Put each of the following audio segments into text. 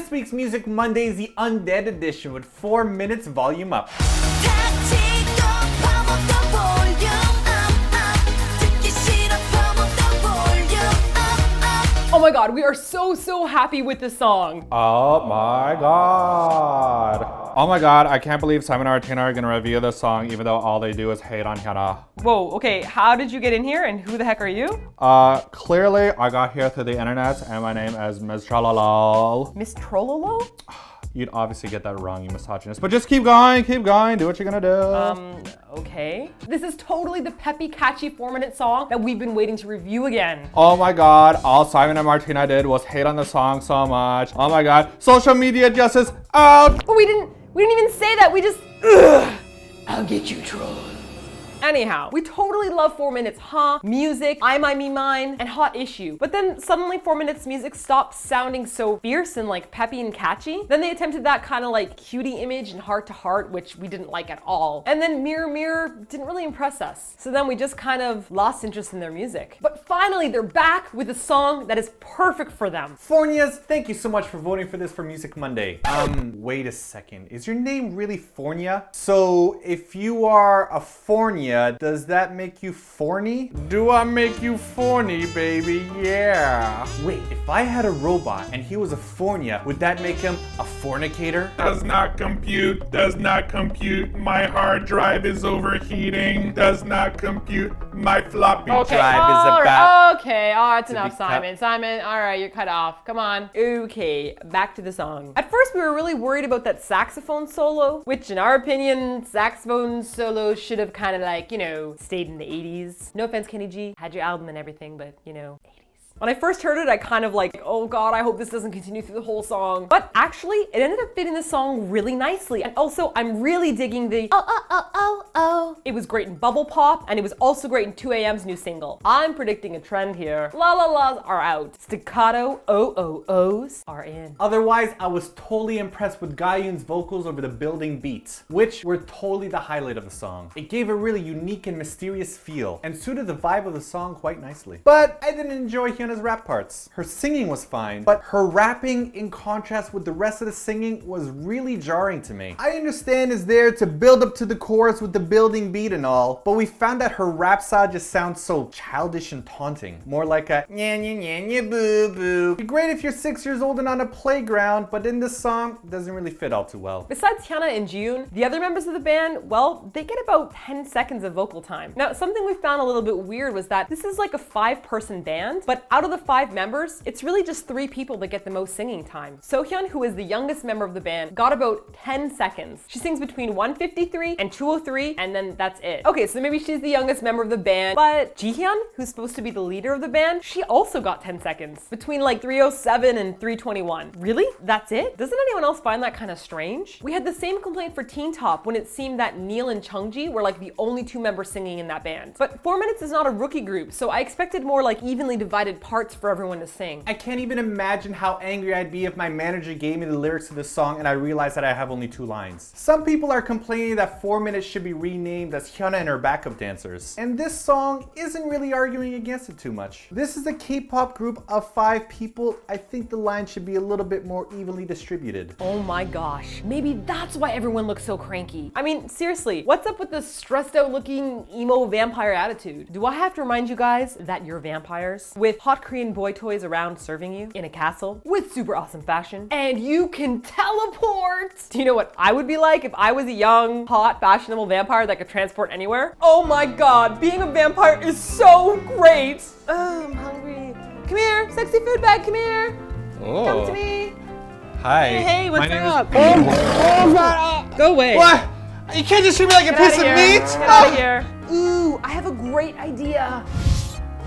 This week's Music Monday is the Undead edition with 4 minutes volume up. Oh my god, we are so happy with this song. Oh my god. Oh my god, I can't believe Simon and Martina are gonna review this song even though all they do is hate on Hyuna. Whoa, okay, how did you get in here and who the heck are you? Clearly I got here through the internet and my name is Ms. Trololo. Miss Trololo? You'd obviously get that wrong, you misogynist. But just keep going, do what you're gonna do. Okay. This is totally the peppy, catchy 4-minute song that we've been waiting to review again. Oh my god, all Simon and Martina did was hate on the song so much. Oh my god, social media justice out! But we didn't even say that, we just, ugh, I'll get you, troll. Anyhow, we totally love 4 minutes, huh? Music, I, my, me, mine, and hot issue. But then suddenly 4 minutes music stopped sounding so fierce and like peppy and catchy. Then they attempted that kind of like cutie image and heart to heart, which we didn't like at all. And then Mirror Mirror didn't really impress us. So then we just kind of lost interest in their music. But finally, they're back with a song that is perfect for them. Fornias, thank you so much for voting for this for Music Monday. Wait a second. Is your name really Fornia? So if you are a Fornia, does that make you forny? Do I make you forny, baby? Yeah. Wait, if I had a robot and he was a Fornia, would that make him a fornicator? Does not compute, my hard drive is overheating, does not compute, my floppy drive is about Okay, that's enough, Simon. Simon, all right, you're cut off. Come on. Okay, back to the song. At first, we were really worried about that saxophone solo, which in our opinion, saxophone solo should have kind of like, you know, stayed in the 80s. No offense, Kenny G, had your album and everything, but you know, 80s. When I first heard it, I kind of like, oh god, I hope this doesn't continue through the whole song. But actually, it ended up fitting the song really nicely. And also, I'm really digging the oh. It was great in Bubble Pop, and it was also great in 2AM's new single. I'm predicting a trend here. La la la's are out. Staccato OOOs are in. Otherwise, I was totally impressed with Gayun's vocals over the building beats, which were totally the highlight of the song. It gave a really unique and mysterious feel, and suited the vibe of the song quite nicely. But I didn't enjoy Hyuna's rap parts. Her singing was fine, but her rapping in contrast with the rest of the singing was really jarring to me. I understand it's there to build up to the chorus with the building beat and all, but we found that her rap style just sounds so childish and taunting. More like a nya nya nya nya boo boo. Be great if you're 6 years old and on a playground, but in this song, it doesn't really fit all too well. Besides Hyuna and June, the other members of the band, well, they get about 10 seconds of vocal time. Now, something we found a little bit weird was that this is like a 5-person band, but out of the 5 members, it's really just 3 people that get the most singing time. Sohyun, who is the youngest member of the band, got about 10 seconds. She sings between 153 and 203, and then that's it. Okay, so maybe she's the youngest member of the band, but Jihyun, who's supposed to be the leader of the band, she also got 10 seconds. Between like 307 and 321. Really? That's it? Doesn't anyone else find that kind of strange? We had the same complaint for Teen Top when it seemed that Neil and Chungji were like the only 2 members singing in that band. But 4 Minutes is not a rookie group, so I expected more like evenly divided parts for everyone to sing. I can't even imagine how angry I'd be if my manager gave me the lyrics to this song and I realized that I have only 2 lines. Some people are complaining that 4 Minutes should be renamed as Hyuna and her backup dancers. And this song isn't really arguing against it too much. This is a K-pop group of 5 people. I think the lines should be a little bit more evenly distributed. Oh my gosh, maybe that's why everyone looks so cranky. I mean, seriously, what's up with this stressed out looking emo vampire attitude? Do I have to remind you guys that you're vampires? With hot Korean boy toys around serving you in a castle with super awesome fashion, and you can teleport. Do you know what I would be like if I was a young, hot, fashionable vampire that could transport anywhere? Oh my god, being a vampire is so great. Oh, I'm hungry. Come here, sexy food bag, come here. Oh. Come to me. Hi. Hey, what's up? Oh, Go away. what? You can't just treat me like a piece of meat? Get out of here. Ooh, I have a great idea.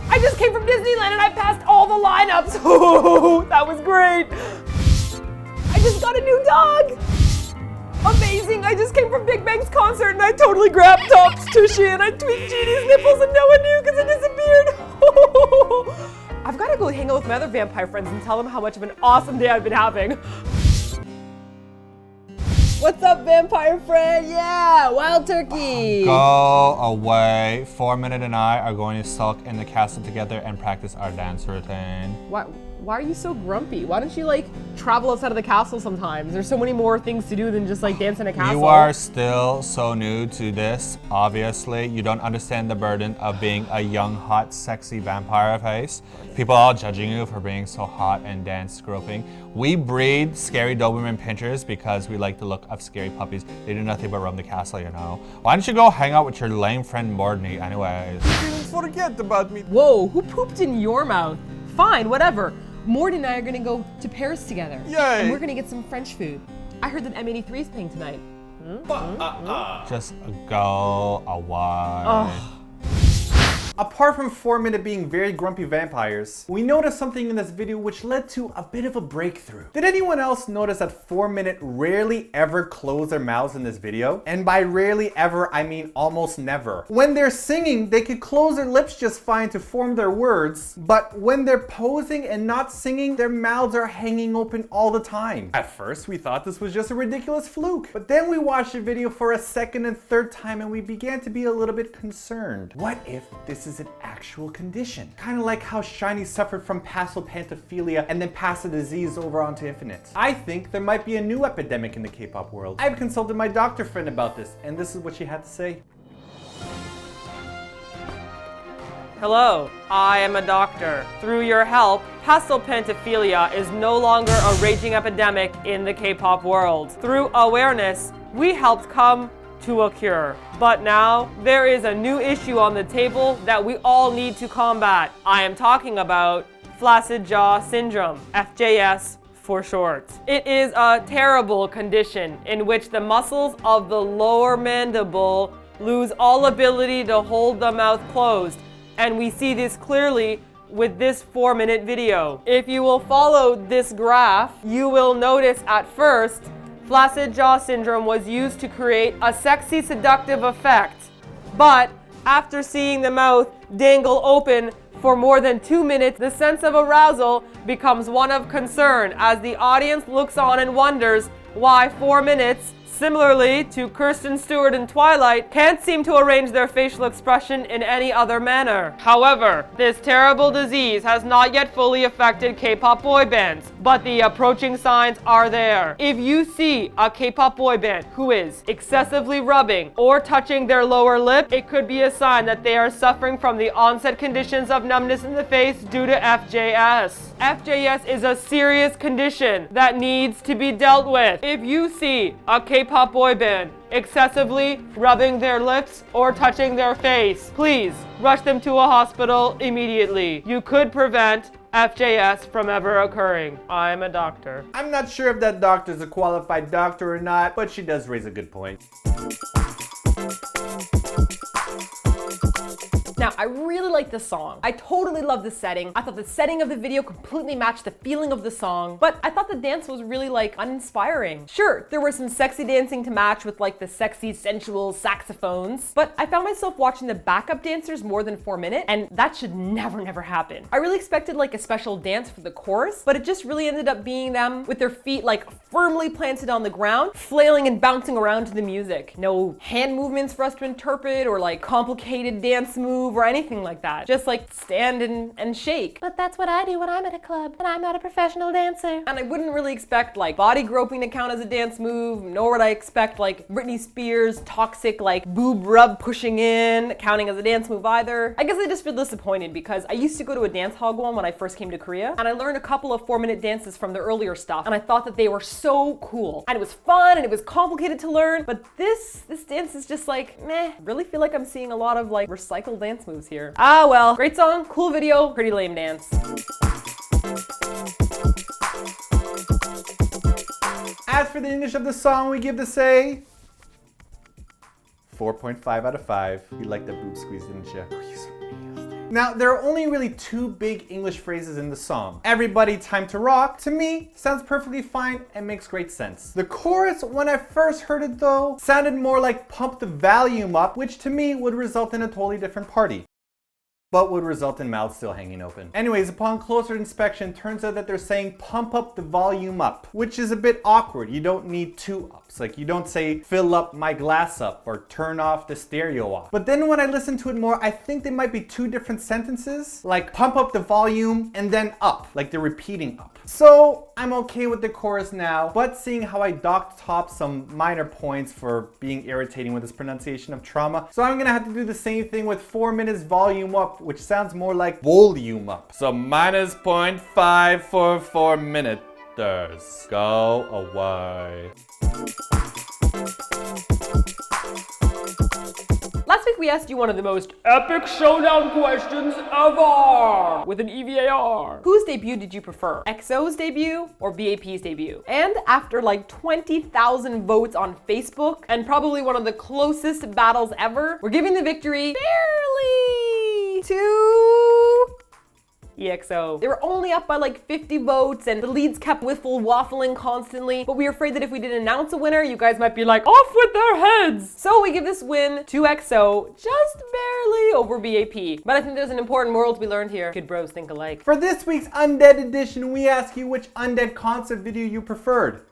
I just came from Disneyland and I passed all the lineups. Oh, that was great. I just got a new dog. Amazing, I just came from Big Bang's concert and I totally grabbed Top's tushy and I tweaked Genie's nipples and no one knew because it disappeared. I've got to go hang out with my other vampire friends and tell them how much of an awesome day I've been having. What's up, vampire friend? Yeah, wild turkey. Go away. 4 Minute and I are going to sulk in the castle together and practice our dance routine. why are you so grumpy? Why don't you like travel outside of the castle sometimes? There's so many more things to do than just like dance in a castle. You are still so new to this, obviously. You don't understand the burden of being a young, hot, sexy vampire face. People are all judging you for being so hot and dance groping. We breed scary Doberman pinchers because we like the look of scary puppies. They do nothing but roam the castle, you know. Why don't you go hang out with your lame friend Mordney anyways? Forget about me. Whoa, who pooped in your mouth? Fine, whatever. Mord and I are gonna go to Paris together. Yay! And we're gonna get some French food. I heard that M83 is playing tonight. Just go away. Apart from 4Minute being very grumpy vampires, we noticed something in this video which led to a bit of a breakthrough. Did anyone else notice that 4Minute rarely ever close their mouths in this video? And by rarely ever, I mean almost never. When they're singing, they could close their lips just fine to form their words, but when they're posing and not singing, their mouths are hanging open all the time. At first, we thought this was just a ridiculous fluke, but then we watched the video for a second and third time and we began to be a little bit concerned. What if this is an actual condition? Kind of like how Shiny suffered from pasopantophilia and then passed the disease over onto Infinite. I think there might be a new epidemic in the K-pop world. I've consulted my doctor friend about this, and this is what she had to say. Hello, I am a doctor. Through your help, pasopantophilia is no longer a raging epidemic in the K-pop world. Through awareness, we helped come to a cure. But now, there is a new issue on the table that we all need to combat. I am talking about Flaccid Jaw Syndrome, FJS for short. It is a terrible condition in which the muscles of the lower mandible lose all ability to hold the mouth closed. And we see this clearly with this 4-minute video. If you will follow this graph, you will notice at first Flaccid Jaw Syndrome was used to create a sexy, seductive effect. But after seeing the mouth dangle open for more than 2 minutes, the sense of arousal becomes one of concern as the audience looks on and wonders why 4 minutes, similarly to Kirsten Stewart in Twilight, can't seem to arrange their facial expression in any other manner. However, this terrible disease has not yet fully affected K-pop boy bands, but the approaching signs are there. If you see a K-pop boy band who is excessively rubbing or touching their lower lip, it could be a sign that they are suffering from the onset conditions of numbness in the face due to FJS. FJS is a serious condition that needs to be dealt with. If you see a K-pop boy band excessively rubbing their lips or touching their face, please rush them to a hospital immediately. You could prevent FJS from ever occurring. I'm a doctor. I'm not sure if that doctor's a qualified doctor or not, but she does raise a good point. Now, I really like this song. I totally love the setting. I thought the setting of the video completely matched the feeling of the song, but I thought the dance was really like uninspiring. Sure, there was some sexy dancing to match with like the sexy, sensual saxophones, but I found myself watching the backup dancers more than 4 minutes, and that should never happen. I really expected like a special dance for the chorus, but it just really ended up being them with their feet like firmly planted on the ground, flailing and bouncing around to the music. No hand movements for us to interpret or like complicated dance moves or anything like that. Just like stand and shake. But that's what I do when I'm at a club and I'm not a professional dancer. And I wouldn't really expect like body groping to count as a dance move, nor would I expect like Britney Spears toxic like boob rub pushing in counting as a dance move either. I guess I just feel disappointed because I used to go to a dance hall one when I first came to Korea, and I learned a couple of 4-minute dances from the earlier stuff, and I thought that they were so cool. And it was fun and it was complicated to learn, but this dance is just like, meh. Really feel like I'm seeing a lot of like recycled dance moves here. Ah well, great song, cool video, pretty lame dance. As for the English of the song, we give this a 4.5 out of 5. You like that boob squeeze, didn't you? Now, there are only really 2 big English phrases in the song. Everybody time to rock, to me, sounds perfectly fine and makes great sense. The chorus, when I first heard it though, sounded more like pump the volume up, which to me would result in a totally different party. but would result in mouths still hanging open. Anyways, upon closer inspection, turns out that they're saying pump up the volume up, which is a bit awkward. You don't need two ups. Like, you don't say fill up my glass up or turn off the stereo off. But then when I listen to it more, I think they might be two different sentences, like pump up the volume and then up, like they're repeating up. So I'm okay with the chorus now, but seeing how I docked top some minor points for being irritating with this pronunciation of trauma, so I'm gonna have to do the same thing with 4 minutes volume up, which sounds more like volume up. So minus 0.5 for 4 minutes. Go away. Last week we asked you one of the most epic showdown questions ever with an EVAR. Whose debut did you prefer? EXO's debut or BAP's debut? And after like 20,000 votes on Facebook and probably one of the closest battles ever, we're giving the victory barely to EXO. They were only up by like 50 votes and the leads kept wiffle waffling constantly, but we were afraid that if we didn't announce a winner, you guys might be like, off with their heads. So we give this win to EXO, just barely over BAP. But I think there's an important moral to be learned here. Good bros think alike. For this week's Undead edition, we ask you which Undead concert video you preferred.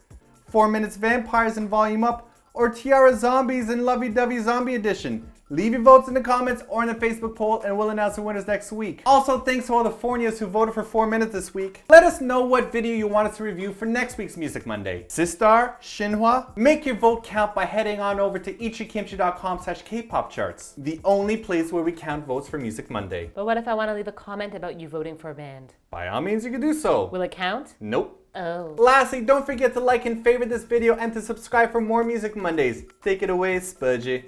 4 Minutes Vampires and Volume Up, or Tiara Zombies and Lovey Dovey Zombie Edition? Leave your votes in the comments or in the Facebook poll and we'll announce the winners next week. Also, thanks to all the Fornias who voted for 4 Minutes this week. Let us know what video you want us to review for next week's Music Monday. Sistar, Shinhwa? Make your vote count by heading on over to Eatyourkimchi.com/Kpop charts, the only place where we count votes for Music Monday. But what if I want to leave a comment about you voting for a band? By all means, you can do so. Will it count? Nope. Oh. Lastly, don't forget to like and favorite this video and to subscribe for more Music Mondays. Take it away, Spudgy.